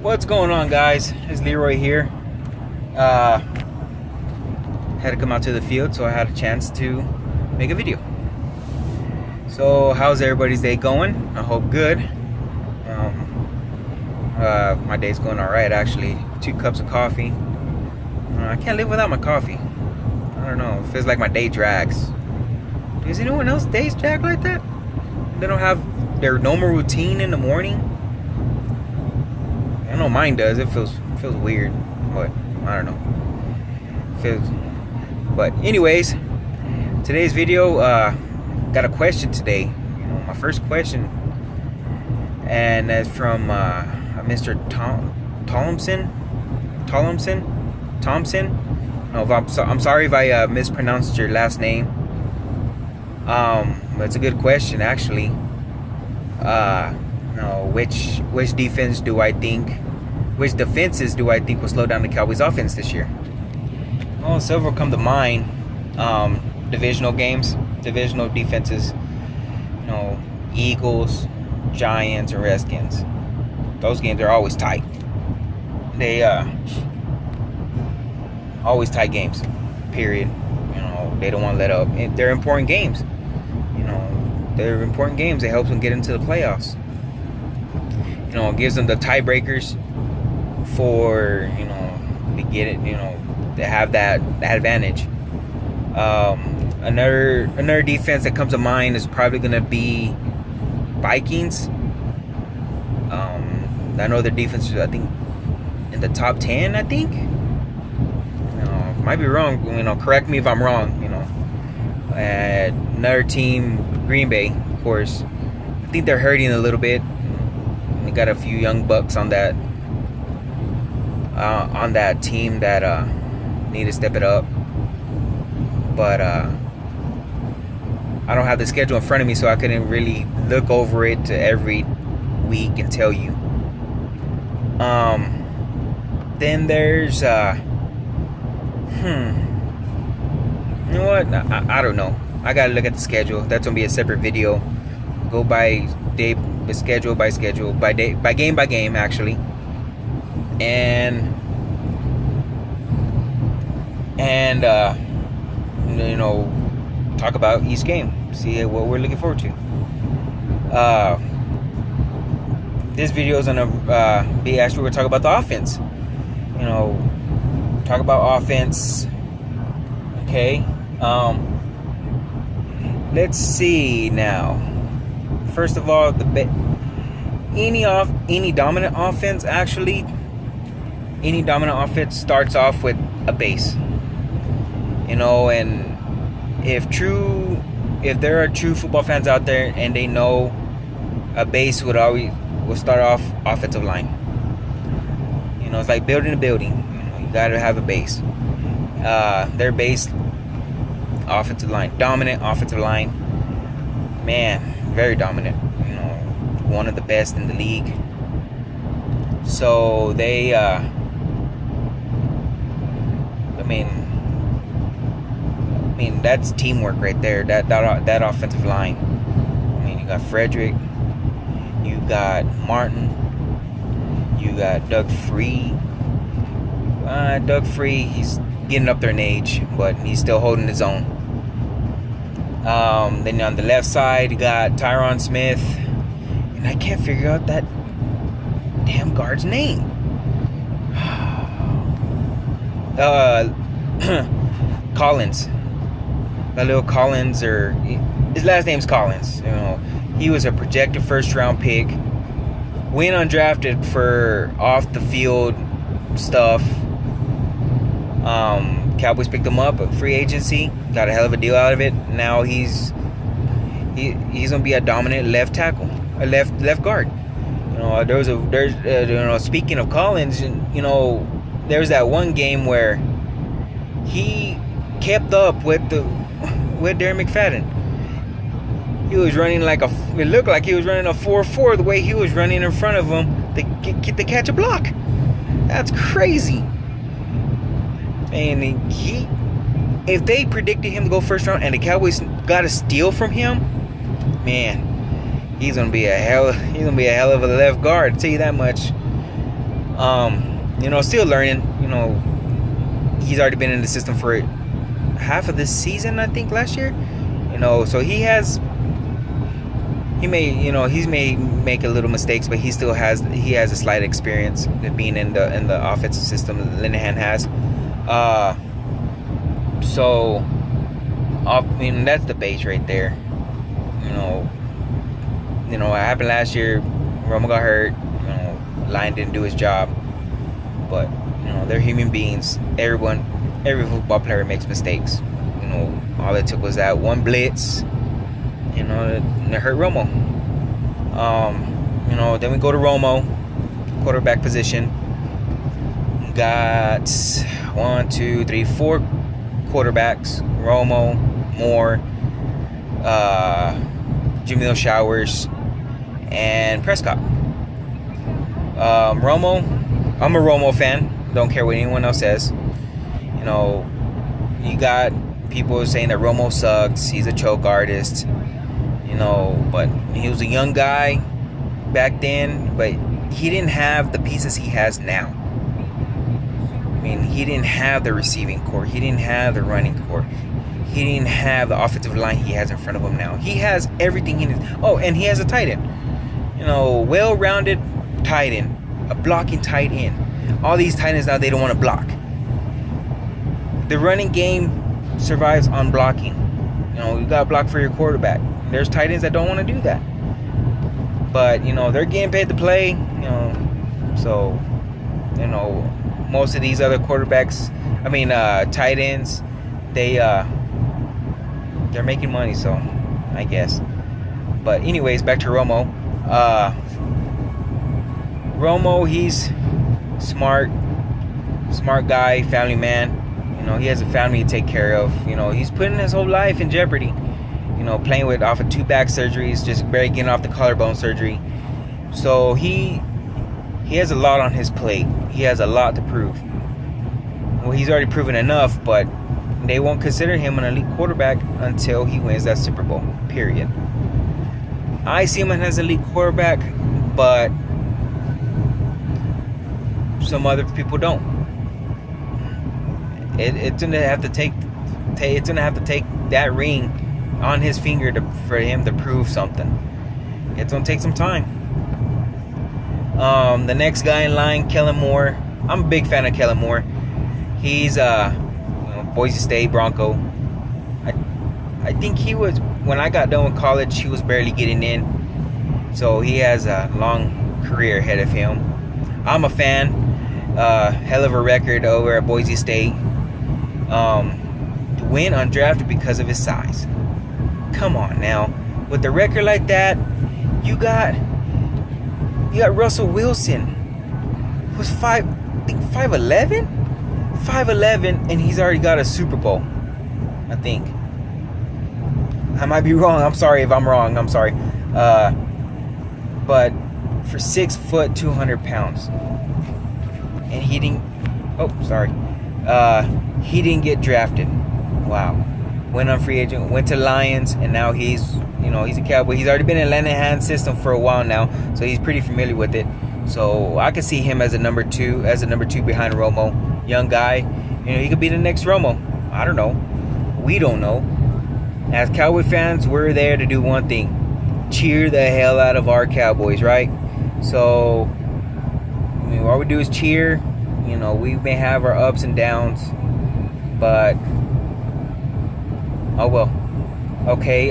What's going on, guys? It's Leroy here. Had to come out to the field, so I had a chance to make a video. So how's everybody's day going? I hope good. My day's going all right, actually. 2 cups of coffee. I can't live without my coffee. I don't know, it feels like my day drags. Does anyone else days drag like that? They don't have their normal routine in the morning? I know mine does. It feels weird, but I don't know. But anyways, today's video, got a question today. My first question, and that's from Mr. Thompson. No, I'm sorry if I mispronounced your last name. But it's a good question, actually. Which defenses do I think will slow down the Cowboys offense this year? Well, several come to mind. Divisional games, divisional defenses. Eagles, Giants, and Redskins. Those games are always tight. They always tight games. Period. They don't want to let up. They're important games. They're important games. It helps them get into the playoffs. It gives them the tiebreakers for to get it. To have that advantage. Another defense that comes to mind is probably going to be Vikings. I know their defense is, I think, in the top 10. I think. Might be wrong. Correct me if I'm wrong. Another team, Green Bay, of course. I think they're hurting a little bit. They got a few young bucks on that team that need to step it up. But I don't have the schedule in front of me, so I couldn't really look over it every week and tell you. Then there's you know what? I don't know. I gotta look at the schedule. That's gonna be a separate video. Go by day, schedule by schedule, by game, actually. And talk about each game. See what we're looking forward to. This video is gonna be actually we're talking about the offense. Talk about offense. Okay. Let's see now. First of all, any dominant offense starts off with a base. And if there are true football fans out there and they know a base will start off offensive line. It's like building a building. You gotta have a base. Their base, offensive line, dominant offensive line, man, very dominant. One of the best in the league. So they, that's teamwork right there. That offensive line. You got Frederick, you got Martin, you got Doug Free. He's getting up there in age, but he's still holding his own. Then on the left side, you got Tyron Smith, and I can't figure out that damn guard's name. Collins. Khalil Collins, or his last name's Collins. He was a projected first-round pick. Went undrafted for off-the-field stuff. Cowboys picked him up at free agency. Got a hell of a deal out of it. Now he's gonna be a dominant left tackle, a left guard. Speaking of Collins, there's that one game where he kept up with Darren McFadden. He was running it looked like he was running a 4.4 the way he was running in front of him to catch a block. That's crazy. And if they predicted him to go first round and the Cowboys got a steal from him, man, he's gonna be a hell of a left guard. I'll tell you that much. Still learning. He's already been in the system for half of this season, I think, last year. So he's may make a little mistakes, but he has a slight experience being in the offensive system that Linehan has. That's the base right there. What happened last year, Romo got hurt. Lion didn't do his job, but they're human beings. Every football player makes mistakes. All it took was that one blitz, and it hurt Romo. Then we go to Romo, quarterback position. Got 4 quarterbacks: Romo, Moore, Jamil Showers, and Prescott. Romo, I'm a Romo fan. Don't care what anyone else says. You got people saying that Romo sucks. He's a choke artist. But he was a young guy back then, but he didn't have the pieces he has now. He didn't have the receiving core. He didn't have the running core. He didn't have the offensive line he has in front of him now. He has everything he needs. Oh, and he has a tight end. Well-rounded tight end. A blocking tight end. All these tight ends now, they don't want to block. The running game survives on blocking. You got to block for your quarterback. There's tight ends that don't want to do that. But, they're getting paid to play. So, most of these other quarterbacks, tight ends, they're making money, so I guess. But anyways, back to Romo. Romo, he's smart guy, family man. He has a family to take care of. He's putting his whole life in jeopardy. Playing off of 2 back surgeries, just barely getting off the collarbone surgery. So he has a lot on his plate. He has a lot to prove. Well, he's already proven enough, but they won't consider him an elite quarterback until he wins that Super Bowl, period. I see him as an elite quarterback, but some other people don't. It's gonna have to take that ring on his finger for him to prove something. It's gonna take some time. The next guy in line, Kellen Moore. I'm a big fan of Kellen Moore. He's Boise State Bronco. I think he was, when I got done with college, he was barely getting in. So he has a long career ahead of him. I'm a fan. Hell of a record over at Boise State. To win undrafted because of his size. Come on now. With a record like that, you got Russell Wilson, who's 5'11", and he's already got a Super Bowl, I think. I might be wrong. I'm sorry if I'm wrong. I'm sorry. But for 6 foot, 200 pounds, and he didn't. Oh, sorry. He didn't get drafted. Wow. Went on free agent, went to Lions, and now he's a Cowboy. He's already been in Linehan's system for a while now, so he's pretty familiar with it. So I can see him as a number two behind Romo. Young guy. He could be the next Romo. I don't know. We don't know. As Cowboy fans, we're there to do one thing: cheer the hell out of our Cowboys, right? So, all we do is cheer. We may have our ups and downs, but oh well. Okay.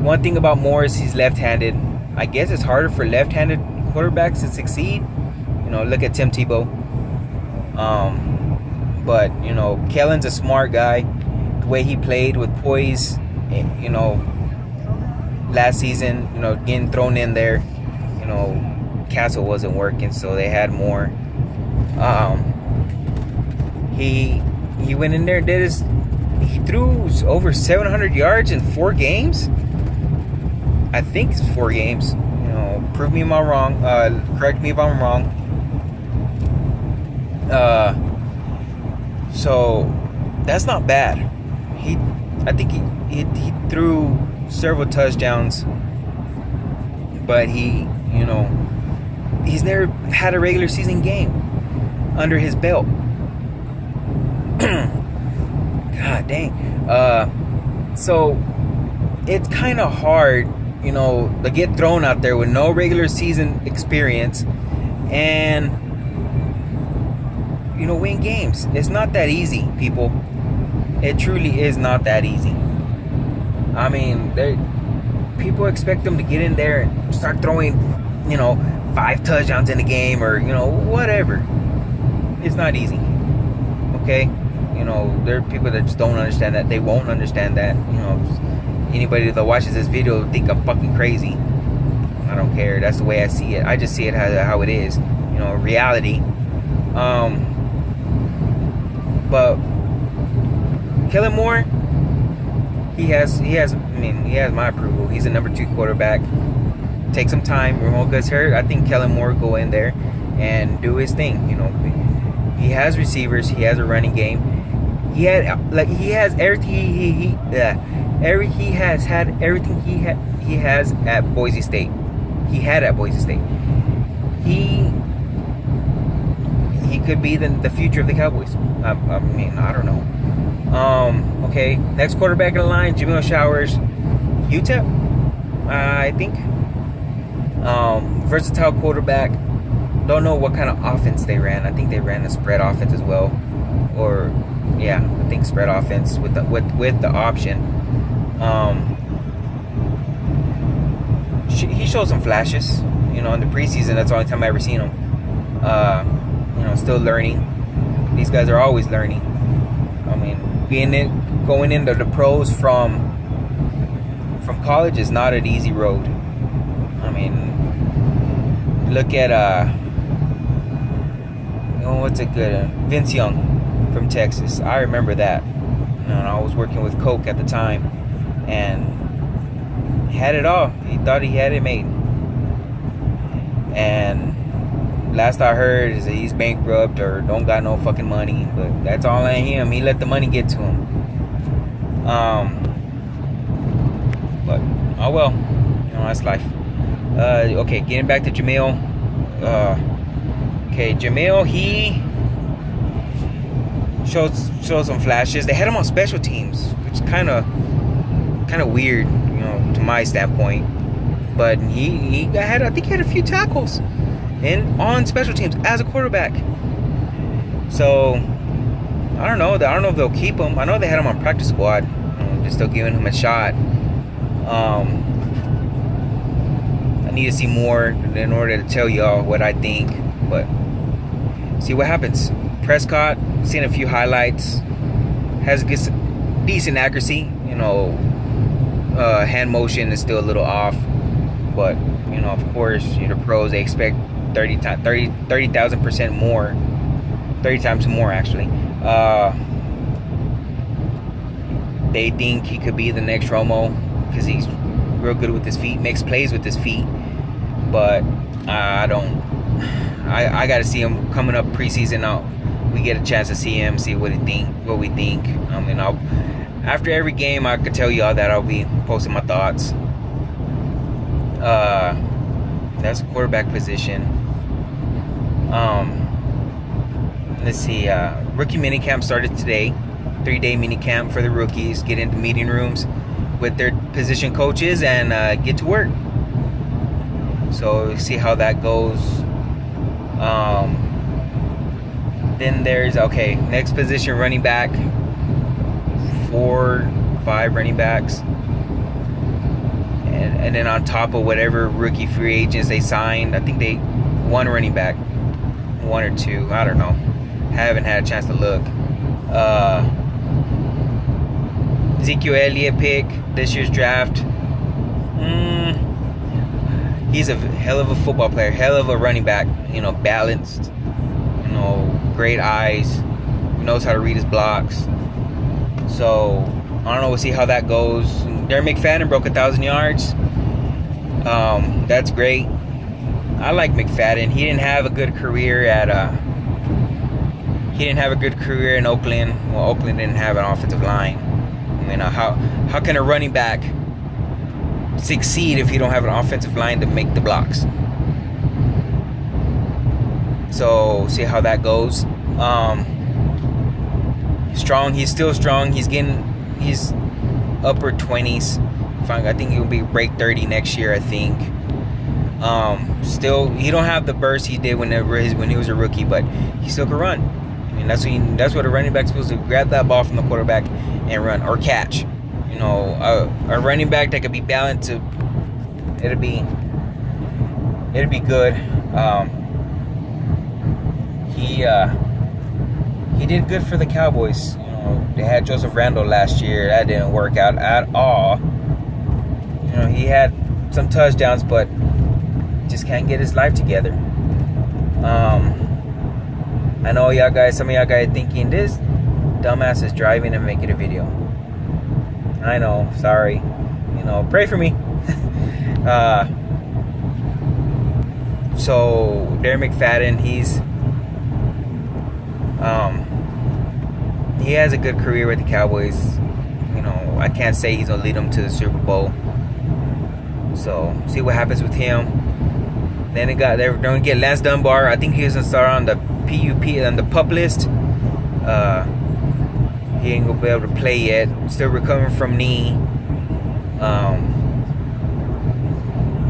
One thing about Moore is he's left-handed. I guess it's harder for left-handed quarterbacks to succeed. Look at Tim Tebow. But Kellen's a smart guy. The way he played with poise, last season, getting thrown in there, Castle wasn't working, so they had Moore. He went in there and he threw over 700 yards in 4 games. I think it's 4 games. Prove me if I'm wrong. Correct me if I'm wrong. So that's not bad. I think he threw several touchdowns, but he's He's never had a regular season game under his belt. God dang. So it's kind of hard, to get thrown out there with no regular season experience and, win games. It's not that easy, people. It truly is not that easy. I mean, people expect them to get in there and start throwing, 5 touchdowns in a game or, whatever. It's not easy. Okay? There are people that just don't understand that. They won't understand that. Anybody that watches this video will think I'm fucking crazy. I don't care. That's the way I see it. I just see it how it is. Reality. But Kellen Moore, he has my approval. He's a number 2 quarterback. Take some time. Ramon gets hurt. I think Kellen Moore go in there and do his thing. He has receivers. He has a running game. He has everything. He has had everything he has at Boise State. He had at Boise State. He could be the future of the Cowboys. I don't know. Okay, next quarterback in the line, Jamil Showers, UTEP, I think. Versatile quarterback. Don't know what kind of offense they ran. I think they ran a spread offense as well, I think spread offense with the option. He showed some flashes, in the preseason. That's the only time I ever seen him. Still learning. These guys are always learning. I mean, going into the pros from college is not an easy road. I mean, look at what's a good Vince Young from Texas. I remember that. I was working with Coke at the time, and he had it all. He thought he had it made, and last I heard is that he's bankrupt or don't got no fucking money. But that's all on him. He let the money get to him. But oh well, that's life. Okay, getting back to Jamil. Jamil, he showed some flashes. They had him on special teams, which is kind of weird, to my standpoint. But I think he had a few tackles on special teams as a quarterback. So I don't know if they'll keep him. I know they had him on practice squad. They're still giving him a shot. I need to see more in order to tell y'all what I think, but see what happens. Prescott, seen a few highlights, has decent accuracy. Hand motion is still a little off, but of course, the pros, they expect 30,000% more, 30 times more actually. They think he could be the next Romo because he's real good with his feet, makes plays with his feet. But I got to see him coming up preseason. We get a chance to see him, see what we think. After every game, I could tell y'all that I'll be posting my thoughts. That's a quarterback position. Let's see. Rookie minicamp started today. 3-day minicamp for the rookies. Get into meeting rooms with their position coaches and get to work. So see how that goes. Then there's next position, running back. 4, 5 running backs. And then on top of whatever rookie free agents they signed, I think they one running back, 1 or 2, I don't know. Haven't had a chance to look. Ezekiel Elliott pick this year's draft. He's a hell of a football player, hell of a running back. Balanced. Great eyes. Knows how to read his blocks. So I don't know. We'll see how that goes. Darren McFadden broke 1,000 yards. That's great. I like McFadden. He didn't have a good career in Oakland. Well, Oakland didn't have an offensive line. How can a running back succeed if you don't have an offensive line to make the blocks? So see how that goes. Strong. He's still strong. He's upper 20s. I think he'll be break 30 next year, I think. Still, he don't have the burst he did when he was a rookie, but he still can run. I mean, that's what a running back's supposed to: grab that ball from the quarterback and run or catch. You know, a running back that could be balanced. It'd be good. He did good for the Cowboys. You know, they had Joseph Randle last year. That didn't work out at all. You know, he had some touchdowns, but just can't get his life together. I know some of y'all guys thinking this dumbass is driving and making a video. I know, sorry. You know, pray for me. So Darren McFadden, he has a good career with the Cowboys. You know, I can't say he's gonna lead them to the Super Bowl. So see what happens with him. Then they're gonna get Lance Dunbar. I think he was gonna start on the PUP on the PUP list. He ain't gonna be able to play yet. Still recovering from knee.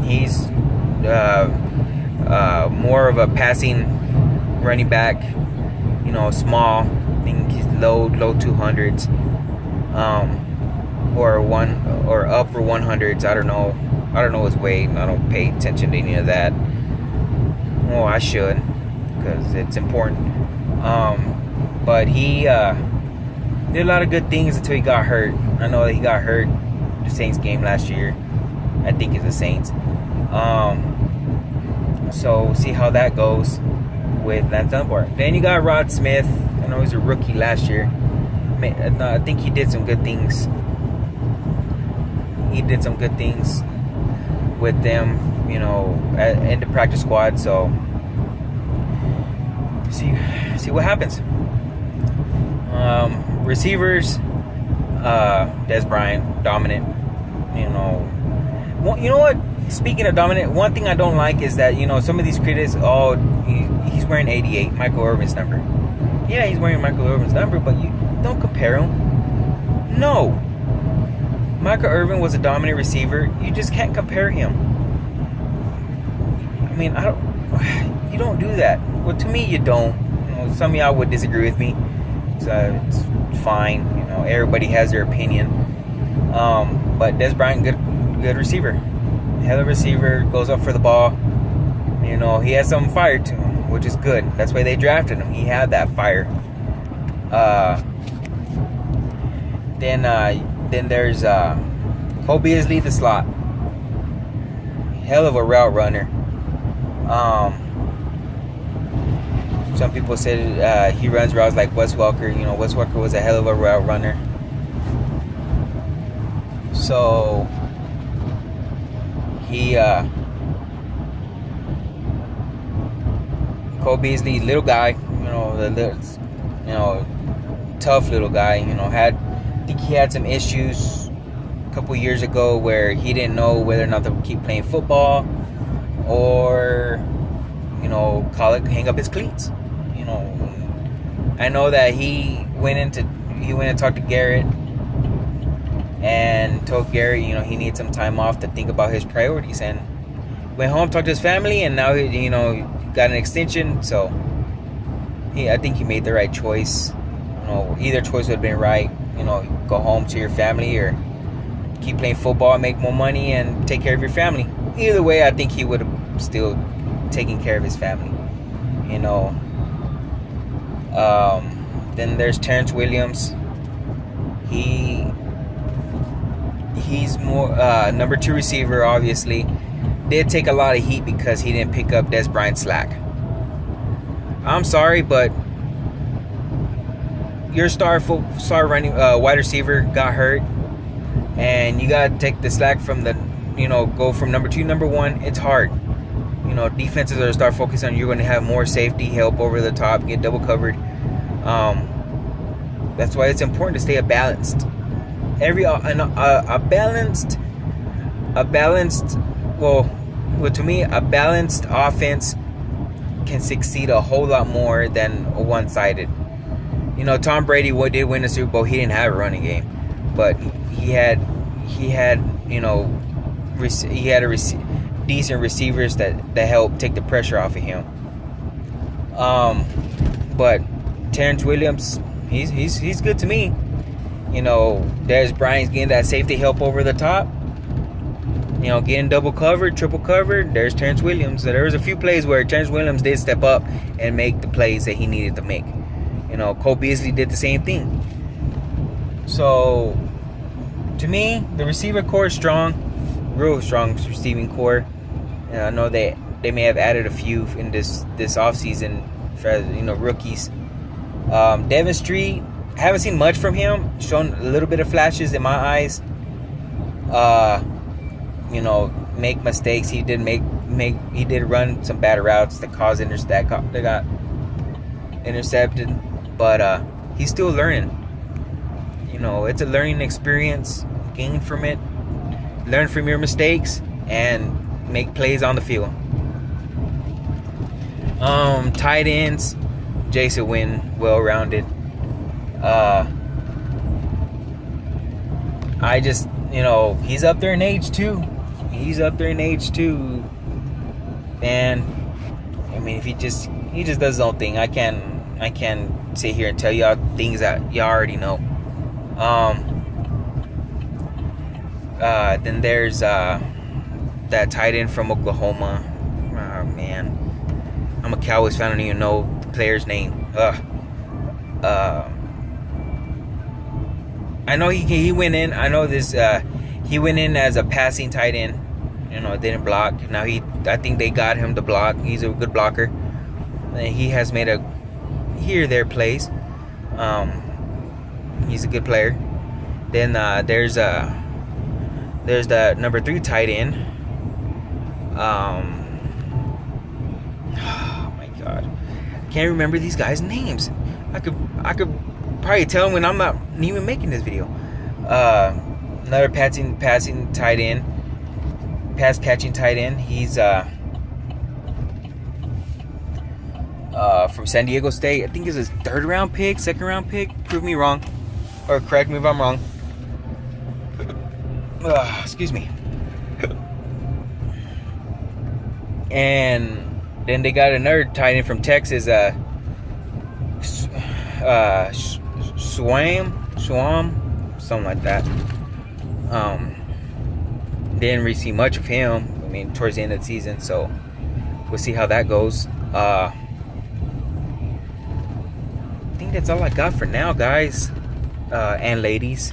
He's more of a passing running back. You know, small. I think he's low 200s. Or upper 100s. I don't know his weight. I don't pay attention to any of that. Well, I should, because it's important. But he did a lot of good things until he got hurt. I know that he got hurt the Saints game last year. I think it's the Saints. So see how that goes with Lance Dunbar. Then you got Rod Smith. I know he was a rookie last year. I think he did some good things. He did some good things with them, you know, in the practice squad. So see what happens. Receivers, Dez Bryant, dominant. You know what? Speaking of dominant, one thing I don't like is that, you know, some of these critics, he's wearing 88, Michael Irvin's number. Yeah, he's wearing Michael Irvin's number, but you don't compare him. No. Michael Irvin was a dominant receiver. You just can't compare him. I mean, you don't do that. Well, to me, you don't. You know, some of y'all would disagree with me. So it's fine. You know, everybody has their opinion. But Dez Bryant, good receiver. Hell of a receiver, goes up for the ball. You know, he has some fire to him, which is good. That's why they drafted him. He had that fire. Then there's Cole Beasley, the slot. Hell of a route runner. Some people said he runs routes like Wes Welker. You know, Wes Welker was a hell of a route runner. So Cole Beasley, little guy, tough little guy. You know, I think he had some issues a couple years ago where he didn't know whether or not to keep playing football or, you know, hang up his cleats. You know, I know that he went and talked to Garrett and told Garrett, you know, he needs some time off to think about his priorities, and went home, talked to his family, and now he, you know, got an extension. So I think he made the right choice. You know, either choice would have been right. You know, go home to your family or keep playing football and make more money and take care of your family. Either way, I think he would have still taken care of his family. You know. Then there's Terrence Williams. He's more number 2 receiver, obviously. Did take a lot of heat because he didn't pick up Dez Bryant's slack. I'm sorry, but your star running wide receiver got hurt, and you gotta take the slack from go from number 2 number 1. It's hard. You know, defenses are to start focusing on. You're going to have more safety help over the top, get double covered. That's why it's important to stay balanced. A balanced offense can succeed a whole lot more than a one-sided. You know, Tom Brady did win the Super Bowl. He didn't have a running game, but he had you know, decent receivers that helped take the pressure off of him. But Terrence Williams, he's good to me. You know, Dez Bryant's getting that safety help over the top. You know, getting double covered, triple covered. There's Terrence Williams. So there was a few plays where Terrence Williams did step up and make the plays that he needed to make. You know, Cole Beasley did the same thing. So, to me, the receiver core is strong. Real strong receiving core. And I know they may have added a few in this offseason for, you know, rookies. Devin Street, I haven't seen much from him. Shown a little bit of flashes in my eyes. You know, make mistakes. He did he did run some bad routes that caused that got intercepted. But he's still learning. You know, it's a learning experience. Gain from it. Learn from your mistakes and make plays on the field. Tight ends, Jason Wynn, well-rounded. I just, you know, he's up there in age too. And I mean, if he just does his own thing. I can't sit here and tell y'all things that y'all already know. Then there's that tight end from Oklahoma. Oh man, I'm a Cowboys fan. I don't even know the player's name. I know he went in. I know this. He went in as a passing tight end. You know, didn't block. Now I think they got him to block. He's a good blocker. And he has made a here or there plays. He's a good player. Then there's the number 3 tight end. Oh my god, I can't remember these guys' names. I could probably tell them when I'm not even making this video. Another passing tight end, pass catching tight end. He's from San Diego State. I think it's his 3rd round pick, 2nd round pick. Prove me wrong, or correct me if I'm wrong. Excuse me. And then they got another tight end from Texas, Swam, something like that. Didn't really see much of him. I mean, towards the end of the season, so we'll see how that goes. I think that's all I got for now, guys, and ladies.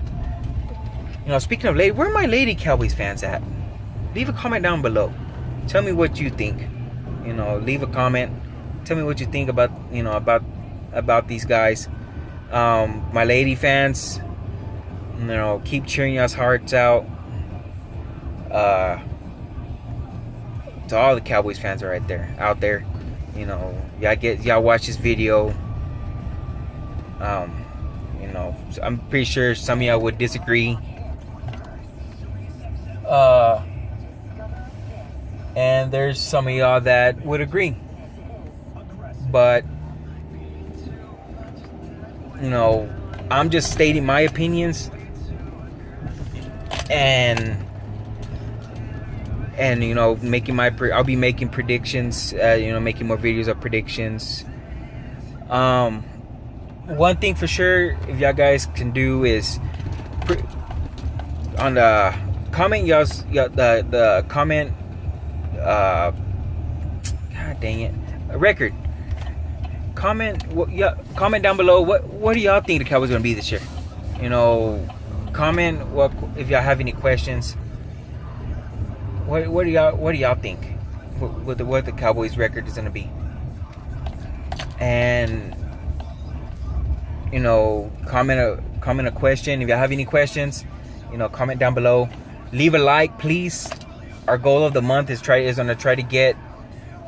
You know, speaking of lady, where are my lady Cowboys fans at? Leave a comment down below. Tell me what you think. You know, leave a comment. Tell me what you think about, you know, about these guys. My lady fans, you know, keep cheering y'all's hearts out. To all the Cowboys fans are out there. You know, y'all watch this video. You know, I'm pretty sure some of y'all would disagree. And there's some of y'all that would agree. But, you know, I'm just stating my opinions. And you know, I'll be making predictions, you know, making more videos of predictions. One thing for sure, if y'all guys can do is on the comment, the comment, god dang it, record. Comment down below what do y'all think the Cowboys gonna be this year? You know, comment if y'all have any questions. What do y'all think? What the Cowboys record is gonna be? And you know, comment a question if y'all have any questions. You know, comment down below. Leave a like, please. Our goal of the month is gonna try to get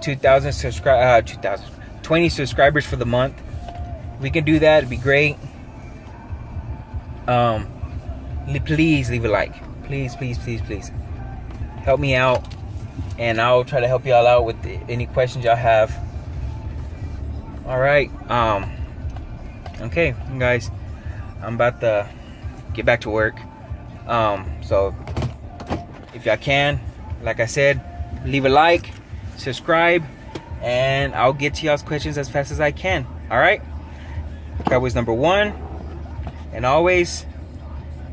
20 subscribers for the month. If we can do that, it'd be great. Please leave a like. Please. Help me out, and I'll try to help y'all out with any questions y'all have. All right. Okay, guys, I'm about to get back to work. So if y'all can, like I said, leave a like, subscribe, and I'll get to y'all's questions as fast as I can. All right. Cowboys #1, and always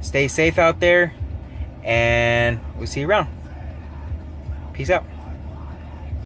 stay safe out there, and we'll see you around. Peace out.